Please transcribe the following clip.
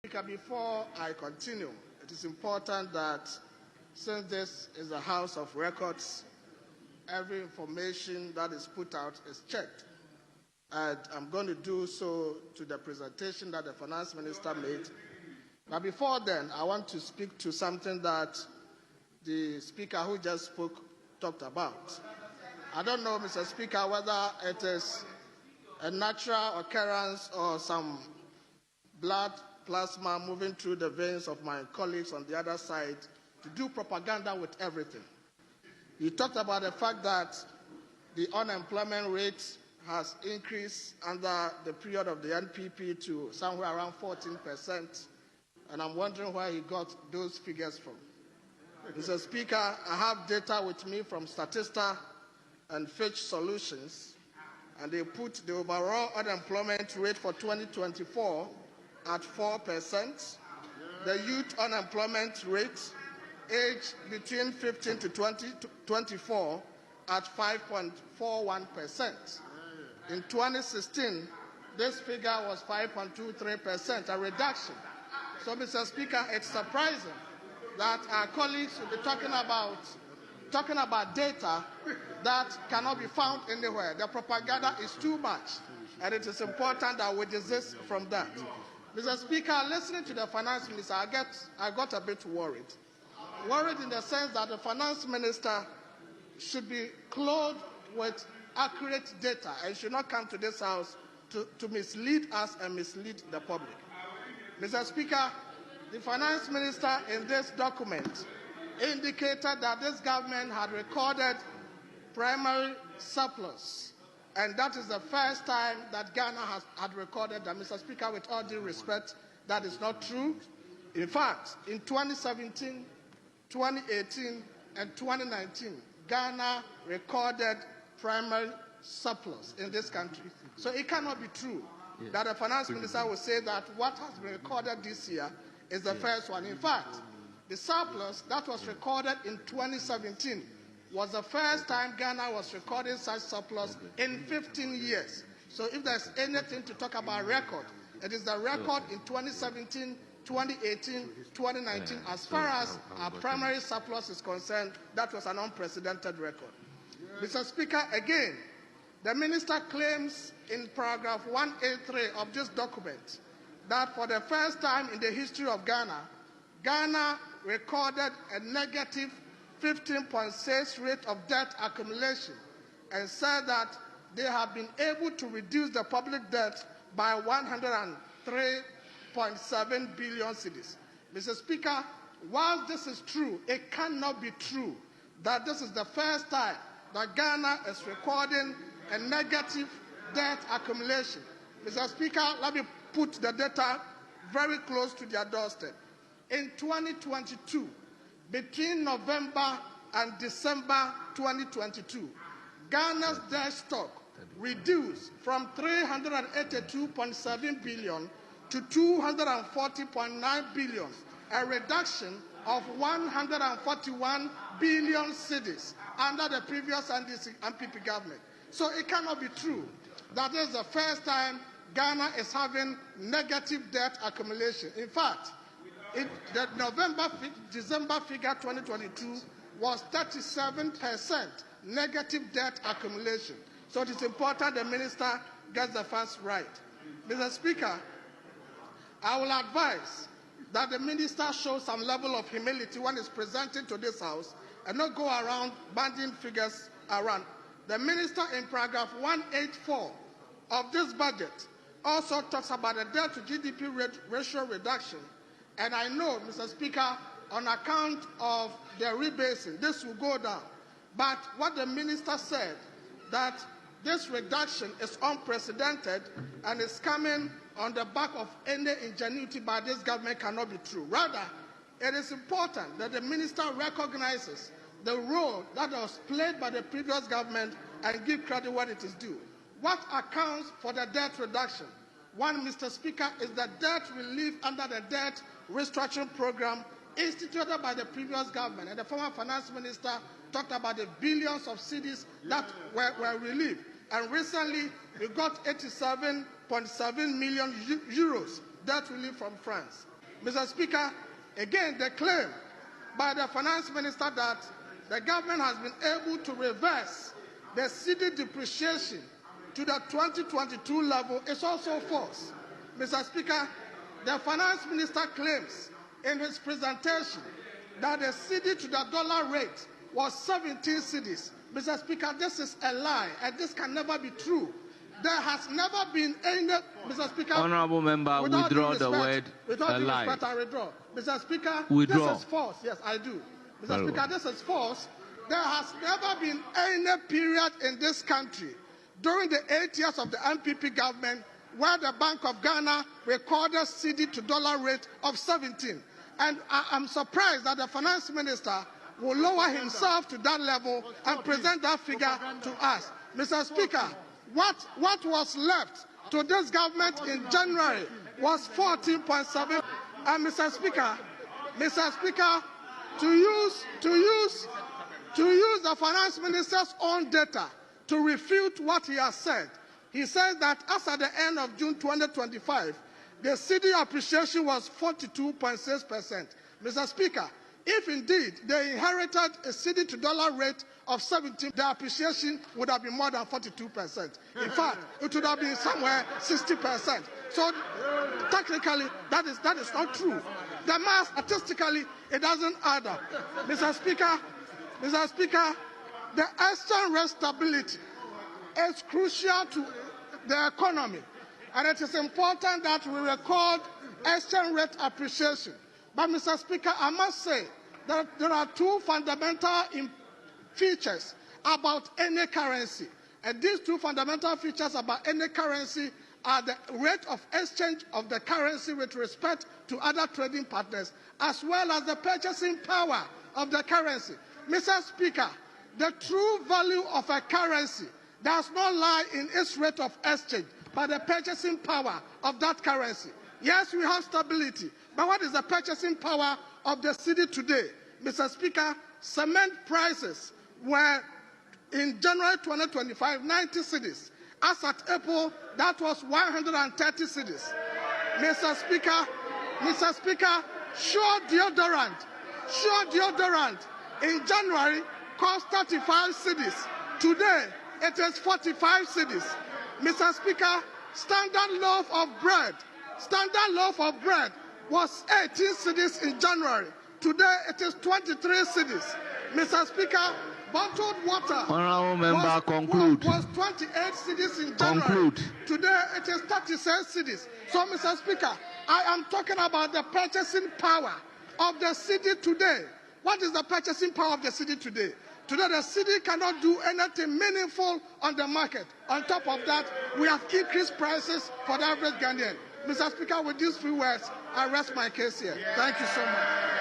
Speaker, before I continue, it is important that since this is a House of Records, every information that is put out is checked. And I'm going to do so to the presentation that the Finance Minister made. But before then, I want to speak to something that the Speaker who just spoke talked about. I don't know, Mr. Speaker, whether it is a natural occurrence or some blood plasma moving through the veins of my colleagues on the other side to do propaganda with everything. You talked about the fact that the unemployment rate has increased under the period of the NPP to somewhere around 14%, and I'm wondering where he got those figures from. Mr. Speaker, I have data with me from Statista and Fitch Solutions, and they put the overall unemployment rate for 2024 at 4%, the youth unemployment rate, aged between 15 to 24, at 5.41%. In 2016, this figure was 5.23%, a reduction. So, Mr. Speaker, it's surprising that our colleagues will be talking about data that cannot be found anywhere. The propaganda is too much, and it is important that we desist from that. Mr. Speaker, listening to the Finance Minister, I got a bit worried. Worried in the sense that the Finance Minister should be clothed with accurate data and should not come to this House to mislead us and mislead the public. Mr. Speaker, the Finance Minister in this document indicated that this government had recorded primary surplus. And that is the first time that Ghana had recorded that. Mr. Speaker, with all due respect, that is not true. In fact, in 2017, 2018, and 2019, Ghana recorded primary surplus in this country. So it cannot be true that the Finance Minister will say that what has been recorded this year is the first one. In fact, the surplus that was recorded in 2017 was the first time Ghana was recording such surplus in 15 years. So if there's anything to talk about record, it is the record in 2017, 2018, 2019. As far as our primary surplus is concerned, that was an unprecedented record. Mr. Speaker, again, the Minister claims in paragraph 183 of this document that for the first time in the history of Ghana, Ghana recorded a negative 15.6 rate of debt accumulation, and said that they have been able to reduce the public debt by 103.7 billion cedis. Mr. Speaker, while this is true, it cannot be true that this is the first time that Ghana is recording a negative debt accumulation. Mr. Speaker, let me put the data very close to their doorstep. In 2022, between November and December 2022, Ghana's debt stock reduced from 382.7 billion to 240.9 billion, a reduction of 141 billion cedis under the previous NPP government. So it cannot be true that this is the first time Ghana is having negative debt accumulation. In fact, the December figure 2022 was 37% negative debt accumulation. So it is important the Minister gets the facts right. Mr. Speaker, I will advise that the Minister show some level of humility when he's presenting to this House and not go around banding figures around. The Minister in paragraph 184 of this budget also talks about the debt to GDP ratio reduction. And I know, Mr. Speaker, on account of the rebasing, this will go down. But what the Minister said, that this reduction is unprecedented and is coming on the back of any ingenuity by this government, cannot be true. Rather, it is important that the Minister recognizes the role that was played by the previous government and give credit where it is due. What accounts for the debt reduction? One, Mr. Speaker, is the debt relief under the debt restructuring program instituted by the previous government. And the former Finance Minister talked about the billions of cedis that were relieved. And recently, we got 87.7 million euros debt relief from France. Mr. Speaker, again, the claim by the finance minister that the government has been able to reverse the cedi depreciation to the 2022 level is also false. Mr. Speaker, the finance minister claims in his presentation that the cedi to the dollar rate was 17 cedis. Mr. Speaker, this is a lie, and this can never be true. There has never been any, Mr. Speaker. Honourable member, withdraw the word without lie. Respect, I withdraw. Mr. Speaker, withdraw. This is false. Yes, I do. Mr. Speaker, this is false. There has never been any period in this country during the 8 years of the MPP government where the Bank of Ghana recorded cedi to dollar rate of 17. And I'm surprised that the finance minister will lower himself to that level and present that figure to us. Mr. Speaker, what was left to this government in January was 14.7. And Mr. Speaker, to use the finance minister's own data to refute what he has said, he says that as at the end of June 2025, the cedi appreciation was 42.6%. Mr. Speaker, if indeed they inherited a cedi to dollar rate of 17, the appreciation would have been more than 42%. In fact, it would have been somewhere 60%. So technically, that is not true. The math, statistically, it doesn't add up. Mr. Speaker, the exchange rate stability is crucial to the economy, and it is important that we record exchange rate appreciation. But, Mr. Speaker, I must say that there are two fundamental features about any currency. And these two fundamental features about any currency are the rate of exchange of the currency with respect to other trading partners, as well as the purchasing power of the currency. Mr. Speaker, the true value of a currency does not lie in its rate of exchange, but the purchasing power of that currency. Yes, we have stability, but what is the purchasing power of the cedi today? Mr. Speaker, cement prices were in January 2025, 90 cedis. As at April, that was 130 cedis. Mr. Speaker, Sure deodorant in January cost 35 cedis. Today, it is 45 cedis. Mr. Speaker, standard loaf of bread was 18 cedis in January. Today, it is 23 cedis. Mr. Speaker, bottled water was 28 cedis in January. Today, it is 36 cedis. So, Mr. Speaker, I am talking about the purchasing power of the cedi today. What is the purchasing power of the cedi today? Today, the cedi cannot do anything meaningful on the market. On top of that, we have increased prices for the average Ghanaian. Mr. Speaker, with these few words, I rest my case here. Thank you so much.